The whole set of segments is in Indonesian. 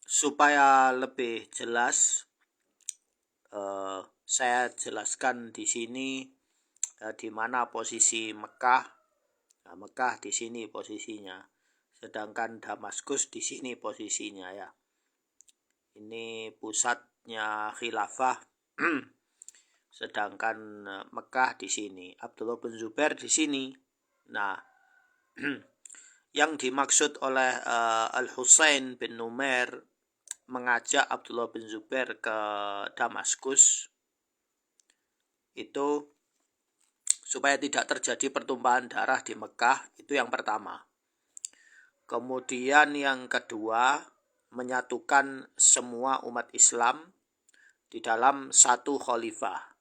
Supaya lebih jelas, saya jelaskan di sini di mana posisi Mekah. Nah, Mekah di sini posisinya, sedangkan Damaskus di sini posisinya ya. Ini pusatnya khilafah, sedangkan Mekah di sini, Abdullah bin Zubair di sini. Nah, yang dimaksud oleh Al-Husain bin Numair mengajak Abdullah bin Zubair ke Damaskus itu supaya tidak terjadi pertumpahan darah di Mekah, itu yang pertama. Kemudian yang kedua, menyatukan semua umat Islam di dalam satu khalifah.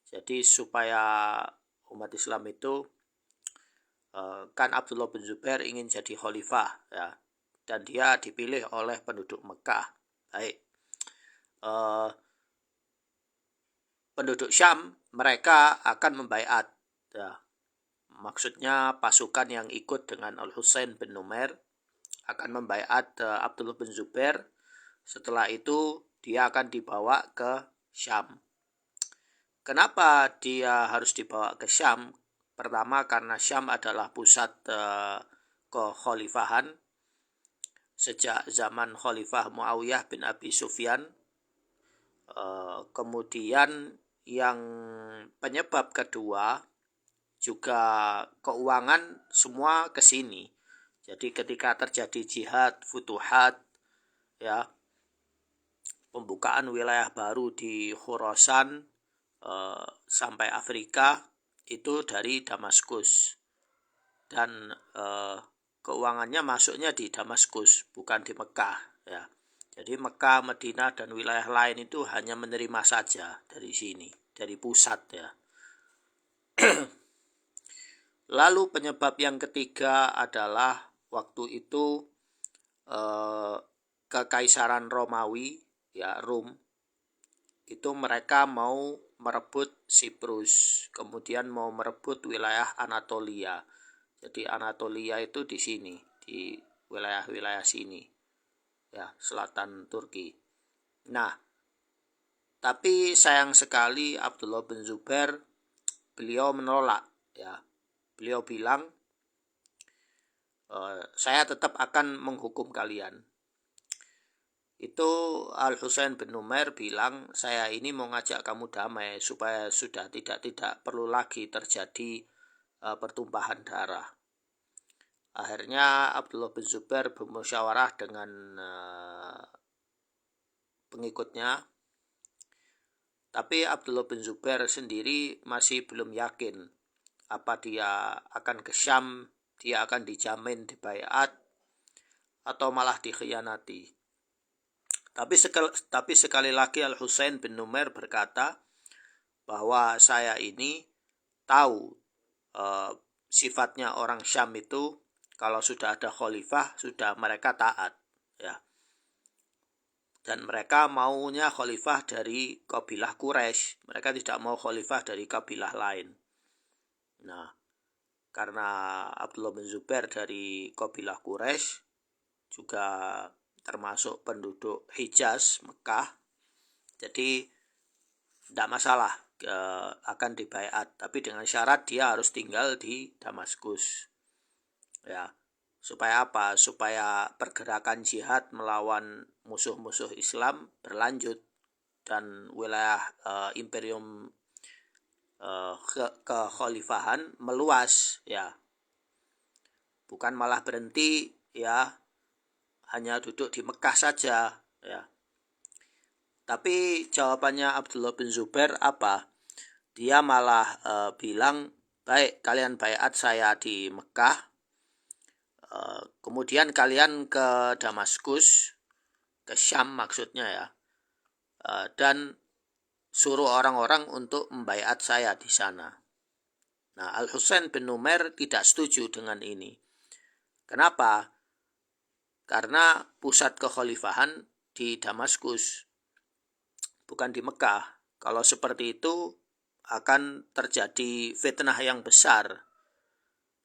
Jadi supaya umat Islam itu, kan Abdullah bin Zubair ingin jadi khalifah ya, dan dia dipilih oleh penduduk Mekah. Baik, penduduk Syam mereka akan membaiat ya. Maksudnya pasukan yang ikut dengan Al-Husain bin Numair akan membaiat Abdullah bin Zubair. Setelah itu dia akan dibawa ke Syam. Kenapa dia harus dibawa ke Syam? Pertama, karena Syam adalah pusat kekhalifahan sejak zaman Khalifah Muawiyah bin Abi Sufyan. Kemudian yang penyebab kedua juga keuangan semua ke sini. Jadi ketika terjadi jihad, futuhat ya, pembukaan wilayah baru di Khurasan sampai Afrika itu dari Damaskus. Dan keuangannya masuknya di Damaskus, bukan di Mekah ya. Jadi Mekah, Madinah dan wilayah lain itu hanya menerima saja dari sini, dari pusat ya. Lalu penyebab yang ketiga adalah waktu itu Kekaisaran Romawi ya, Rom, itu mereka mau merebut Siprus, kemudian mau merebut wilayah Anatolia. Jadi Anatolia itu di sini, di wilayah-wilayah sini ya, selatan Turki. Nah, tapi sayang sekali Abdullah bin Zubair, beliau menolak ya. Beliau bilang, saya tetap akan menghukum kalian. Itu Al-Husain bin Numair bilang, saya ini mau ngajak kamu damai supaya sudah tidak perlu lagi terjadi pertumpahan darah. Akhirnya Abdullah bin Zubair bermusyawarah dengan pengikutnya. Tapi Abdullah bin Zubair sendiri masih belum yakin apa dia akan ke Syam, dia akan dijamin dibaiat atau malah dikhianati. Tapi sekali lagi Al-Husain bin Numair berkata bahwa saya ini tahu sifatnya orang Syam itu, kalau sudah ada khalifah sudah mereka taat ya. Dan mereka maunya khalifah dari kabilah Quraisy, mereka tidak mau khalifah dari kabilah lain. Nah, karena Abdullah bin Zubair dari kabilah Quraisy, juga termasuk penduduk Hijaz, Mekah, jadi tidak masalah akan dibaiat, tapi dengan syarat dia harus tinggal di Damaskus ya. Supaya apa? Supaya pergerakan jihad melawan musuh-musuh Islam berlanjut dan wilayah imperium kekhalifahan meluas ya. Bukan malah berhenti ya hanya duduk di Mekah saja ya. Tapi jawabannya Abdullah bin Zubair apa? Dia malah bilang, baik, kalian baiat saya di Mekah, kemudian kalian ke Damaskus, ke Syam maksudnya ya, dan suruh orang-orang untuk membaiat saya di sana. Nah, Al-Husain bin Numair tidak setuju dengan ini. Kenapa? Karena pusat kekhalifahan di Damaskus, bukan di Mekah. Kalau seperti itu akan terjadi fitnah yang besar.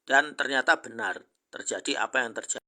Dan ternyata benar, terjadi apa yang terjadi.